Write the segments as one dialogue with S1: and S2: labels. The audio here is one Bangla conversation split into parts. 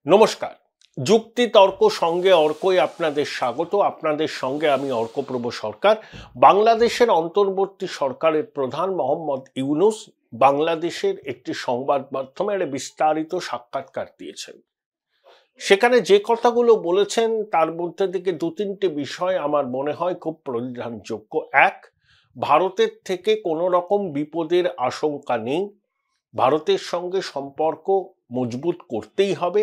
S1: নমস্কার। যুক্তি তর্ক সঙ্গে অর্কই আপনাদের স্বাগত। আপনাদের সঙ্গে আমি অর্কপ্রভ সরকার। বাংলাদেশের অন্তর্বর্তী সরকারের প্রধান মোহাম্মদ ইউনূস বাংলাদেশের একটি সংবাদ মাধ্যমে একটা বিস্তারিত সাক্ষাৎকার দিয়েছেন। সেখানে যে কথাগুলো বলেছেন তার মধ্যে থেকে দু তিনটে বিষয় আমার মনে হয় খুব পরিধানযোগ্য। এক, ভারতের থেকে কোনো রকম বিপদের আশঙ্কা নেই, ভারতের সঙ্গে সম্পর্ক মজবুত করতেই হবে।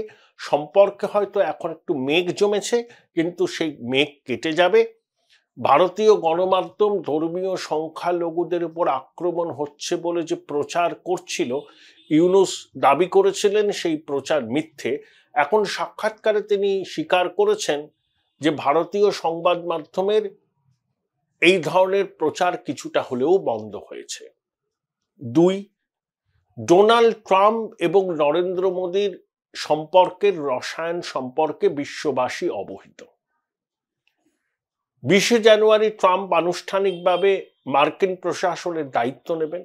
S1: সম্পর্কে হয়তো এখন একটু মেঘ জমেছে, কিন্তু সেই মেঘ কেটে যাবে। ভারতীয় গণমাধ্যম ধর্মীয় সংখ্যালঘুদের উপর আক্রমণ হচ্ছে বলে যে প্রচার করছিল, ইউনূস দাবি করেছিলেন সেই প্রচার মিথ্যে। এখন সাক্ষাৎকারে তিনি স্বীকার করেছেন যে ভারতীয় সংবাদ মাধ্যমের এই ধরনের প্রচার কিছুটা হলেও বন্ধ হয়েছে। দুই, ডোনাল্ড ট্রাম্প এবং নরেন্দ্র মোদীর সম্পর্কের রসায়ন সম্পর্কে বিশ্ববাসী অবহিত। 20 জানুয়ারি ট্রাম্প আনুষ্ঠানিকভাবে মার্কিন প্রশাসনের দায়িত্ব নেবেন।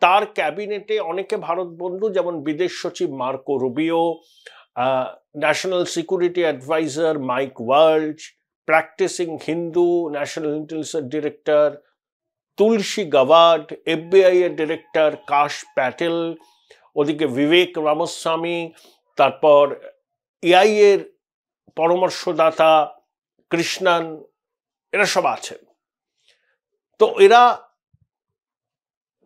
S1: তার ক্যাবিনেটে অনেকে ভারত বন্ধু, যেমন বিদেশ সচিব Marco Rubio, national security adviser Mike Waltz, practising Hindu national intelligence director Tulsi Gabbard, FBI এর ডিরেক্টর কাশ প্যাটেল, ওদিকে বিবেক রামস্বামী, তারপর AI এর পরামর্শদাতা কৃষ্ণান, এরা সব আছেন। তো এরা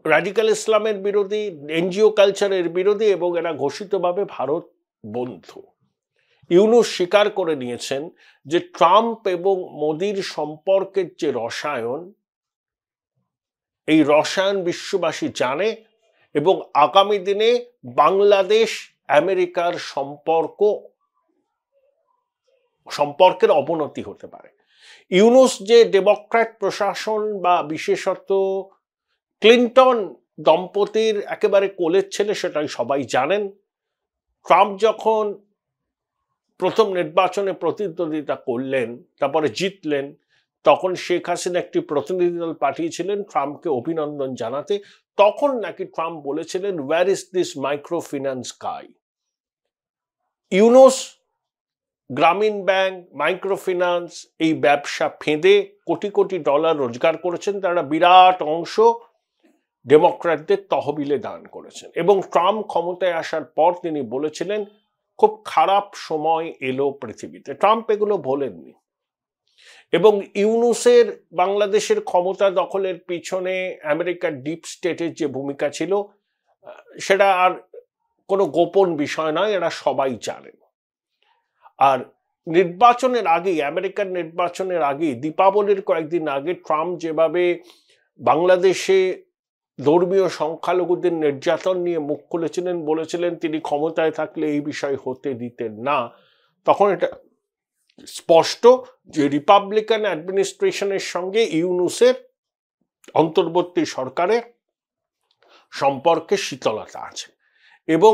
S1: র্যাডিক্যাল ইসলামের বিরোধী, NGO কালচারের বিরোধী এবং এরা ঘোষিতভাবে ভারত বন্ধু। ইউনূস স্বীকার করে নিয়েছেন যে ট্রাম্প এবং মোদির সম্পর্কের যে রসায়ন, এই রসায়ন বিশ্ববাসী জানে এবং আগামী দিনে বাংলাদেশ আমেরিকার সম্পর্কের অবনতি হতে পারে। ইউনূস যে ডেমোক্র্যাট প্রশাসন বা বিশেষত ক্লিন্টন দম্পতির একেবারে কোলের ছেলে, সেটাই সবাই জানেন। ট্রাম্প যখন প্রথম নির্বাচনে প্রতিদ্বন্দ্বিতা করলেন, তারপরে জিতলেন, তখন শেখ হাসিনা একটি প্রতিনিধি দল পাঠিয়েছিলেন ট্রাম্পকে অভিনন্দন জানাতে। তখন নাকি ট্রাম্প বলেছিলেন, where is this microfinance guy? Yunus Grameen bank, micro finance, এই ব্যবসা ফেঁদে কোটি কোটি ডলার রোজগার করেছেন। তারা বিরাট অংশ ডেমোক্র্যাটদের তহবিলে দান করেছেন। এবং ট্রাম্প ক্ষমতায় আসার পর তিনি বলেছিলেন খুব খারাপ সময় এলো পৃথিবীতে। ট্রাম্প এগুলো বলেননি। এবং ইউনূসের বাংলাদেশের ক্ষমতা দখলের পিছনে আমেরিকার ডিপ স্টেটের যে ভূমিকা ছিল, সেটা আর কোনো গোপন বিষয় নয়, এরা সবাই জানেন। আর নির্বাচনের আগে, আমেরিকার নির্বাচনের আগে, দীপাবলির কয়েকদিন আগে ট্রাম্প যেভাবে বাংলাদেশে ধর্মীয় সংখ্যালঘুদের নির্যাতন নিয়ে মুখ খুলেছিলেন, বলেছিলেন তিনি ক্ষমতায় থাকলে এই বিষয় হতে দিতেন না, তখন এটা স্পষ্ট যে রিপাবলিকান অ্যাডমিনিস্ট্রেশনের সঙ্গে ইউনূসের অন্তর্বর্তী সরকারের সম্পর্কে শীতলতা আছে। এবং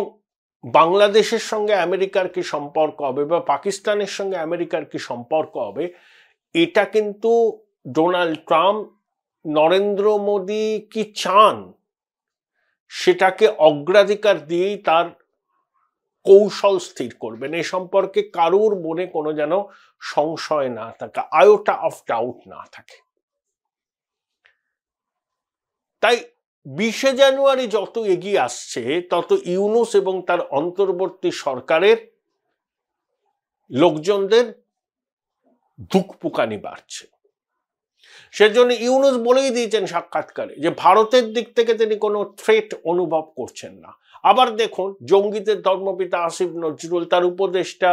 S1: বাংলাদেশের সঙ্গে আমেরিকার কি সম্পর্ক হবে বা পাকিস্তানের সঙ্গে আমেরিকার কি সম্পর্ক হবে, এটা কিন্তু ডোনাল্ড ট্রাম্প, নরেন্দ্র মোদী কি চান সেটাকে অগ্রাধিকার দিয়েই তার কৌশল স্থির করবেন। এ সম্পর্কে কারুর মনে কোনো যেন সংশয় না থাকে, আয়োটা অফ ডাউট না থাকে। তাই 20 জানুয়ারি যত এগিয়ে আসছে, তত ইউনূস এবং তার অন্তর্বর্তী সরকারের লোকজনদের ধুকপুকানি বাড়ছে। সেজন্য ইউনূস বলেই দিয়েছেন সাক্ষাৎকারে যে ভারতের দিক থেকে তিনি কোনো থ্রেট অনুভব করছেন না। আবার দেখুন, জঙ্গিদের ধর্মপিতা আসিফ নজরুল, তার উপদেষ্টা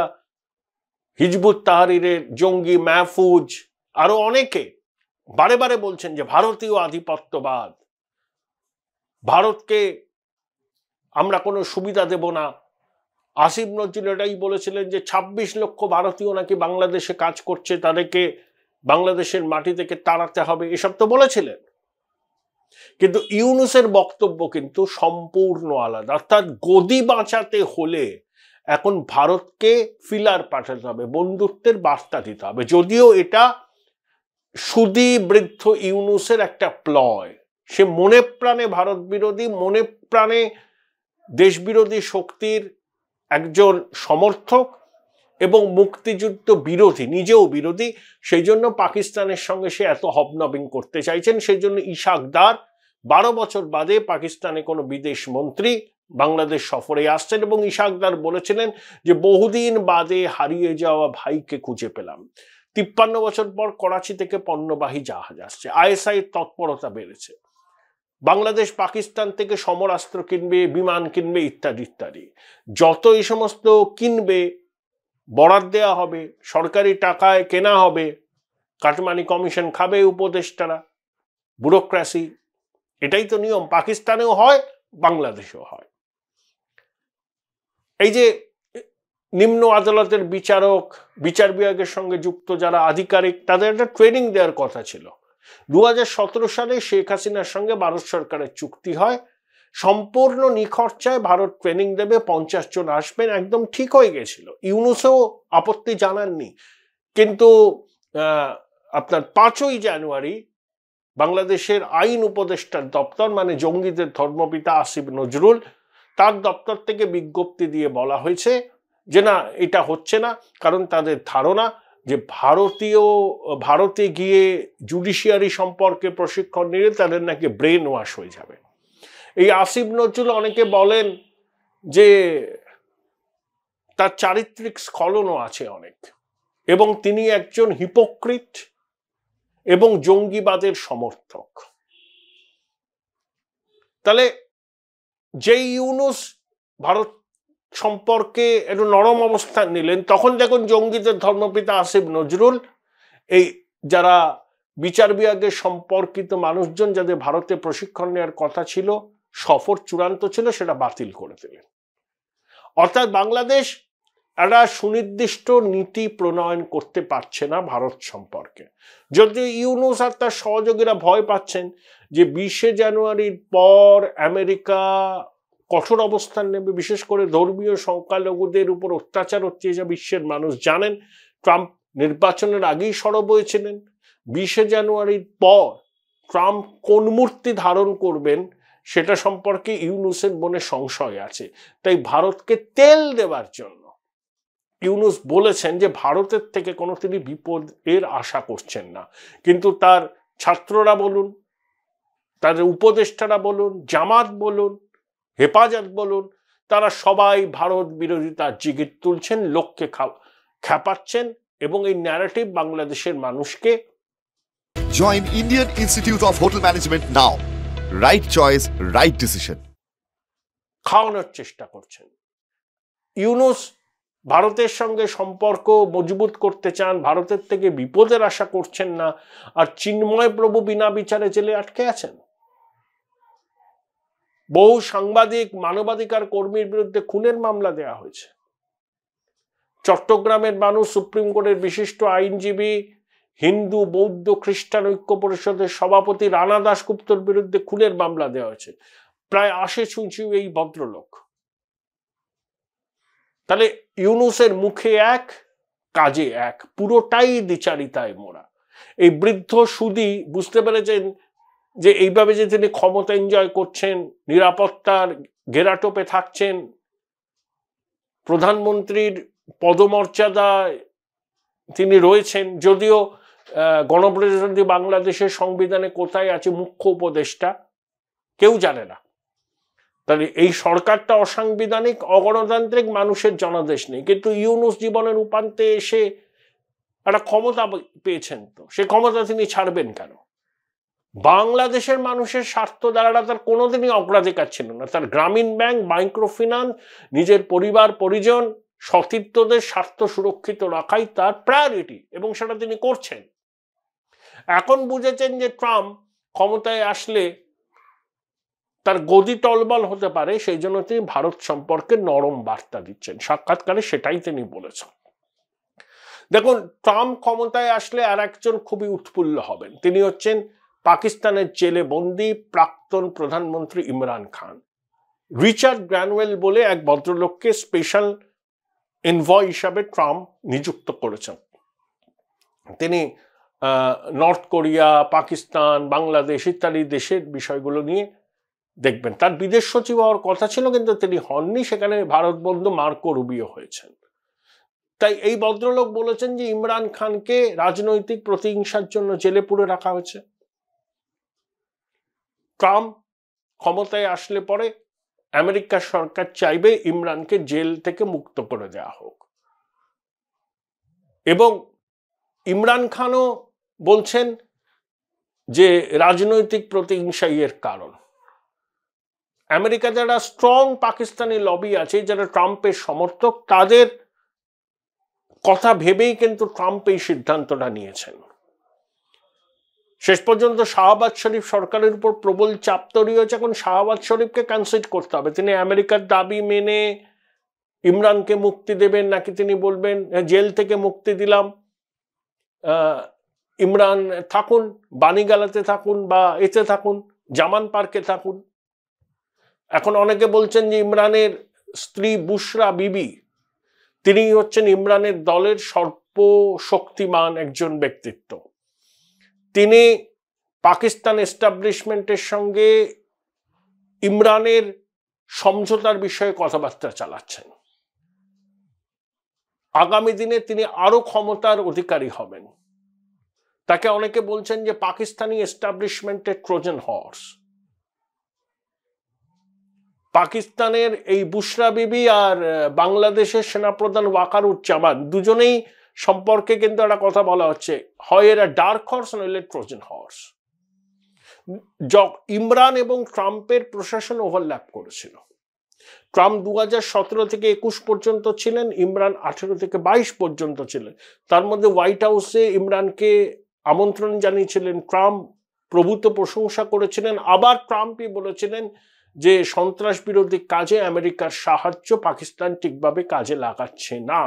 S1: হিজবুত তাহরিরের জঙ্গি মাহফুজ, আরো অনেকে বারে বারে বলছেন যে ভারতীয় আধিপত্যবাদ, ভারতকে আমরা কোনো সুবিধা দেব না। আসিফ নজরুল এটাই বলেছিলেন যে 26 লক্ষ ভারতীয় নাকি বাংলাদেশে কাজ করছে, তাদেরকে বাংলাদেশের মাটি থেকে তাড়াতে হবে, এসব তো বলেছিলেন। কিন্তু ইউনূসের বক্তব্য কিন্তু সম্পূর্ণ আলাদা। অর্থাৎ গদি বাঁচাতে হলে এখন ভারতকে ফিলার পাঠাতে হবে, বন্ধুত্বের বার্তা দিতে হবে। যদিও এটা সুদী বৃদ্ধ ইউনূসের একটা প্লয়, সে মনে প্রাণে ভারত বিরোধী, মনে প্রাণে দেশবিরোধী শক্তির একজন সমর্থক এবং মুক্তিযুদ্ধ বিরোধী, নিজেও বিরোধী, সেই জন্য পাকিস্তানের সঙ্গে সে এত হবনবিং করতে চাইছেন। সেই জন্য ইশাক দার 12 বছর বাদে পাকিস্তানে কোনো বিদেশ মন্ত্রী বাংলাদেশ সফরে আসছেন এবং ইশাক দার বলেছিলেন যে বহুদিন বাদে হারিয়ে যাওয়া ভাইকে খুঁজে পেলাম। 53 বছর পর করাচি থেকে পণ্যবাহী জাহাজ আসছে, আইএসআই তৎপরতা বেড়েছে, বাংলাদেশ পাকিস্তান থেকে সমরাস্ত্র কিনবে, বিমান কিনবে, ইত্যাদি ইত্যাদি। যত এই সমস্ত কিনবে, বরাদ দেওয়া হবে, সরকারি টাকায় কেনা হবে, কাটমানি কমিশন খাবে উপদেষ্টারা, ব্যুরোক্রেসি, এটাই তো নিয়ম। পাকিস্তানেও হয়, বাংলাদেশেও হয়। এই যে নিম্ন আদালতের বিচারক, বিচার বিভাগের সঙ্গে যুক্ত যারা আধিকারিক, তাদের একটা ট্রেনিং দেওয়ার কথা ছিল। 2017 সালে শেখ হাসিনার সঙ্গে ভারত সরকারের চুক্তি হয়, সম্পূর্ণ নিখরচায় ভারত ট্রেনিং দেবে, 50 জন আসবেন, একদম ঠিক হয়ে গেছিল। ইউনূসও আপত্তি জানাননি। কিন্তু আপনার 5ই জানুয়ারি বাংলাদেশের আইন উপদেষ্টার দপ্তর, মানে জঙ্গিদের ধর্মপিতা আসিফ নজরুল, তার দপ্তর থেকে বিজ্ঞপ্তি দিয়ে বলা হয়েছে যে না, এটা হচ্ছে না, কারণ তাদের ধারণা যে ভারতে গিয়ে জুডিশিয়ারি সম্পর্কে প্রশিক্ষণ নিলে তাদের নাকি ব্রেন ওয়াশ হয়ে যাবে। এই আসিফ নজরুল, অনেকে বলেন যে তার চারিত্রিক স্খলনও আছে অনেক, এবং তিনি একজন হিপোক্রিট এবং জঙ্গিবাদের সমর্থক। তাহলে যেই ইউনূস ভারত সম্পর্কে একটু নরম অবস্থান নিলেন, তখন দেখুন জঙ্গিদের ধর্মপিতা আসিফ নজরুল, এই যারা বিচার বিভাগের সম্পর্কিত মানুষজন যাদের ভারতে প্রশিক্ষণ নেওয়ার কথা ছিল, সফর চূড়ান্ত ছিল, সেটা বাতিল করে দিলেন। অর্থাৎ বাংলাদেশ একটা সুনির্দিষ্ট নীতি প্রণয়ন করতে পারছে না ভারত সম্পর্কে। যদি ইউনূস আর তার সহযোগীরা ভয় পাচ্ছেন যে 20শে জানুয়ারির পর আমেরিকা কঠোর অবস্থান নেবে, বিশেষ করে ধর্মীয় সংখ্যালঘুদের উপর অত্যাচার হচ্ছে, যা বিশ্বের মানুষ জানেন। ট্রাম্প নির্বাচনের আগেই সরব হয়েছিলেন। 20শে জানুয়ারির পর ট্রাম্প কোন মূর্তি ধারণ করবেন সেটা সম্পর্কে ইউনূসের মনে সংশয় আছে। তাই ভারতকে তেল দেওয়ার জন্য ইউনূস বলেছেন যে ভারতের থেকে কোনো তিনি বিপদের আশা করছেন না। কিন্তু তার ছাত্ররা বলুন, তাদের উপদেষ্টারা বলুন, জামাত বলুন, হেফাজত বলুন, তারা সবাই ভারত বিরোধিতার জিগির তুলছেন, লোককে খেপাচ্ছেন, এবং এই ন্যারেটিভ বাংলাদেশের মানুষকে।
S2: Join Indian Institute of Hotel Management now. Right choice, right decision.
S1: খাওয়ানোর চেষ্টা করছেন। ইউনূস ভারতের সঙ্গে সম্পর্ক মজবুত করতে চান, ভারতের থেকে বিপদের আশা করছেন না, আর চিন্ময় প্রভু বিনা বিচারে জেলে আটকে আছেন। বহু সাংবাদিক, মানবাধিকার কর্মীর বিরুদ্ধে খুনের মামলা দেওয়া হয়েছে। চট্টগ্রামের মানুষ, সুপ্রিম কোর্টের বিশিষ্ট আইনজীবী, হিন্দু বৌদ্ধ খ্রিস্টান ঐক্য পরিষদের সভাপতি রানা দাশগুপ্তর বিরুদ্ধে খুনের মামলা দেওয়া হয়েছে। প্রায় 80 ছুঁই এই ভদ্রলোক। তাহলে ইউনূসের মুখে এক, কাজে এক, পুরোটাই দ্বিচারিতায় মোড়া। এই বৃদ্ধ সুদী বুঝতে পেরেছেন যে এইভাবে যে তিনি ক্ষমতা এনজয় করছেন, নিরাপত্তার ঘেরাটোপে থাকছেন, প্রধানমন্ত্রীর পদমর্যাদায় তিনি রয়েছেন, যদিও গণপ্রজাতন্ত্রী বাংলাদেশের সংবিধানে কোথায় আছে মুখ্য উপদেষ্টা কেউ জানে না। তাহলে এই সরকারটা অসাংবিধানিক, অগণতান্ত্রিক, মানুষের জনাদেশ নেই। কিন্তু ইউনূস জীবনের উপান্তে এসে একটা ক্ষমতা পেয়েছেন, তো সে ক্ষমতা তিনি ছাড়বেন কেন? বাংলাদেশের মানুষের স্বার্থ দ্বারা তার কোনোদিনই অগ্রাধিকার ছিল না। তার গ্রামীণ ব্যাংক, মাইক্রোফিন্যান্স, নিজের পরিবার পরিজন, সতীর্থদের স্বার্থ সুরক্ষিত রাখাই তার প্রায়োরিটি, এবং সেটা তিনি করছেন। এখন বুঝেছেন যে ট্রাম্প ক্ষমতায় আসলে তার গদি টলবল হতে পারে, সেই জন্য তিনি ভারত সম্পর্কে নরম বার্তা দিচ্ছেন। সাক্ষাৎকারে সেটাই তিনি বলেছেন। দেখুন, ট্রাম্প ক্ষমতায় আসলে আর একজন খুবই উৎফুল্ল হবেন। তিনি হচ্ছেন পাকিস্তানের জেলে বন্দী প্রাক্তন প্রধানমন্ত্রী ইমরান খান। রিচার্ড গ্র্যানুয়েল বলে এক ভদ্রলোককে স্পেশাল এনভয় হিসাবে ট্রাম্প নিযুক্ত করেছেন। তিনি নর্থ কোরিয়া, পাকিস্তান, বাংলাদেশ ইত্যাদি দেশের বিষয়গুলো নিয়ে দেখবেন। তার বিদেশ সচিব হওয়ার কথা ছিল, কিন্তু তিনি হননি, সেখানে ভারত বন্ধু মার্কো রুবিও হয়েছেন। তাই এই ভদ্রলোক বলেছেন যে ইমরান খানকে রাজনৈতিক প্রতিহিংসার জন্য জেলে পুরে রাখা হয়েছে। ট্রাম্প ক্ষমতায় আসলে পরে আমেরিকার সরকার চাইবে ইমরানকে জেল থেকে মুক্ত করে দেওয়া হোক। এবং ইমরান খানও বলছেন যে রাজনৈতিক প্রতিহিংসাই এর কারণ। আমেরিকা যারা স্ট্রং পাকিস্তানি লবি আছে, যারা ট্রাম্পের সমর্থক, তাদের কথা ভেবেই কিন্তু ট্রাম্প এই সিদ্ধান্তটা নিয়েছেন। শেষ পর্যন্ত শাহবাজ শরীফ সরকারের উপর প্রবল চাপ তৈরি হয়েছে। এখন শাহবাজ শরীফকে কনসিড করতে হবে, তিনি আমেরিকার দাবি মেনে ইমরানকে মুক্তি দেবেন, নাকি তিনি বলবেন জেল থেকে মুক্তি দিলাম, ইমরান থাকুন, বাণীগালাতে থাকুন বা এতে থাকুন, জামান পার্কে থাকুন। এখন অনেকে বলছেন যে ইমরানের স্ত্রী বুশরা বিবি, তিনি হচ্ছেন ইমরানের দলের সর্বশক্তিমান একজন ব্যক্তিত্ব। তিনি পাকিস্তান এস্টাবলিশমেন্টের সঙ্গে ইমরানের সমঝোতার বিষয়ে কথাবার্তা চালাচ্ছেন। আগামী দিনে তিনি আরো ক্ষমতার অধিকারী হবেন। তাকে অনেকে বলছেন যে পাকিস্তানি এস্টাবলিশমেন্টের ট্রোজান হর্স। পাকিস্তানের এই বুশরা বিবি আর বাংলাদেশের সেনাপ্রধান ওয়াকারুজ্জামান দুজনেই সম্পর্কে কিন্তু একটা কথা বলা হচ্ছে, হয় এরা ডার্ক হর্স নইলে ট্রোজান হর্স। ইমরান এবং ট্রাম্পের প্রশাসন ওভারল্যাপ করেছিল। ট্রাম্প 2017 থেকে 21 পর্যন্ত ছিলেন, ইমরান 18 থেকে 22 পর্যন্ত ছিলেন। তার মধ্যে হোয়াইট হাউসে ইমরানকে আমন্ত্রণ জানিয়েছিলেন ট্রাম্প, প্রভূত প্রশংসা করেছিলেন। আবার ট্রাম্পই বলেছিলেন যে সন্ত্রাস বিরোধী কাজে আমেরিকার সাহায্য পাকিস্তান ঠিকভাবে কাজে লাগাচ্ছে না।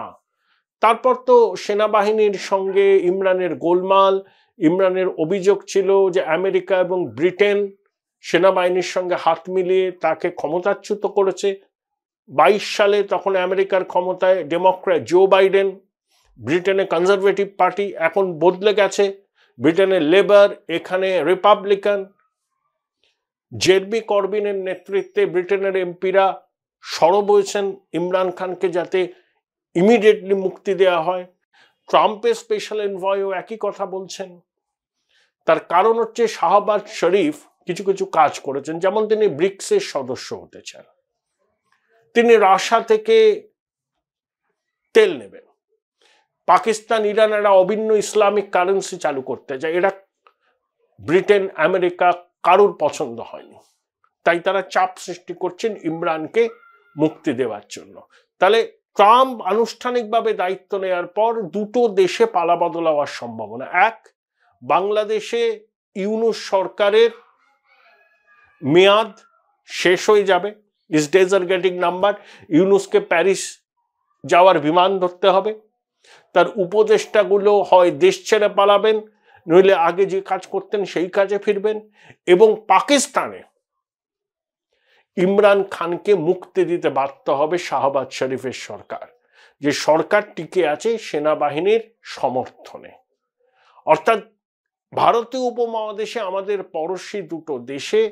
S1: তারপর তো সেনাবাহিনীর সঙ্গে ইমরানের গোলমাল। ইমরানের অভিযোগ ছিল যে আমেরিকা এবং ব্রিটেন সেনাবাহিনীর সঙ্গে হাত মিলিয়ে তাকে ক্ষমতাচ্যুত করেছে। 22 সালে তখন আমেরিকার ক্ষমতায় ডেমোক্র্যাট জো বাইডেন, ব্রিটেনে কনজারভেটিভ পার্টি, এখন বদলে গেছে, ব্রিটেনে লেবার, এখানে রিপাবলিকান। জেরমি করবিনের নেতৃত্বে ব্রিটেনের এমপিরা সরব হয়েছেন ইমরান খানকে যাতে ইমিডিয়েটলি মুক্তি দেওয়া হয়। ট্রাম্পের স্পেশাল এনভয়ও একই কথা বলছেন। তার কারণ হচ্ছে শাহবাজ শরীফ কিছু কিছু কাজ করেছেন, যেমন তিনি ব্রিক্সের সদস্য হতে চান, তিনি রাশিয়া থেকে তেল নেবেন, পাকিস্তান ইরান একটা অভিন্ন ইসলামিক কারেন্সি চালু করতে চায়। এরা ব্রিটেন আমেরিকা কারোর পছন্দ হয়নি, তাই তারা চাপ সৃষ্টি করছেন ইমরানকে মুক্তি দেওয়ার জন্য। তাহলে ট্রাম্প আনুষ্ঠানিকভাবে দায়িত্ব নেওয়ার পর দুটো দেশে পালাবদল হওয়ার সম্ভাবনা। এক, বাংলাদেশে ইউনূস সরকারের মেয়াদ শেষ হয়ে যাবে, his days are getting number. ইউনূসকে প্যারিস যাওয়ার বিমান ধরতে হবে, তার উপদেষ্টাগুলো হয় দেশ ছেড়ে পালাবেন, নইলে আগে যে কাজ করতেন সেই কাজে ফিরবেন। এবং পাকিস্তানে ইমরান খানকে মুক্তি দিতে বাধ্য হবে শাহবাজ শরীফের সরকার, যে সরকার টিকে আছে সেনাবাহিনীর সমর্থনে। অর্থাৎ ভারতীয় উপমহাদেশে আমাদের পড়োশী দুটো দেশে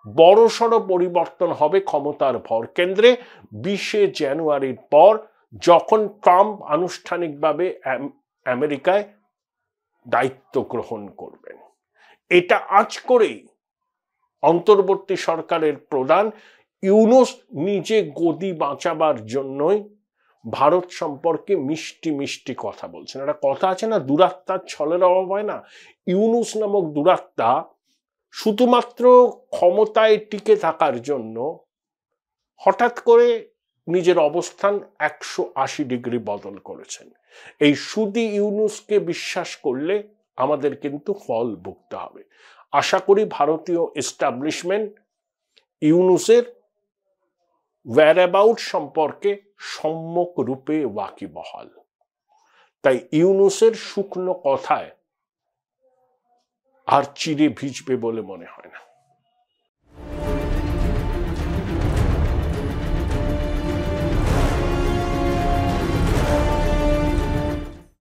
S1: বড়সড় পরিবর্তন হবে ক্ষমতার ভরকেন্দ্রে 20শে জানুয়ারির পর, যখন ট্রাম্প আনুষ্ঠানিকভাবে আমেরিকায় দায়িত্ব গ্রহণ করবেন। এটা আজ করেই অন্তর্বর্তী সরকারের প্রধান ইউনূস নিজে গদি বাঁচাবার জন্যই ভারত সম্পর্কে মিষ্টি মিষ্টি কথা বলছেন। একটা কথা আছে না, দুরাত্মার ছলের অভাব হয় না। ইউনূস নামক দুরাত্মা শুধুমাত্র ক্ষমতায় টিকে থাকার জন্য হঠাৎ করে নিজের অবস্থান 180 ডিগ্রি বদল করেছেন। এই সুদি ইউনূসকে বিশ্বাস করলে আমাদের কিন্তু ফল ভুগতে হবে। আশা করি ভারতীয় এস্টাবলিশমেন্ট ইউনূসের whereabout সম্পর্কে সম্যক রূপে ওয়াকিবহাল। তাই ইউনূসের শুকনো কথায় আর চিরে ভিজবে বলে মনে হয় না।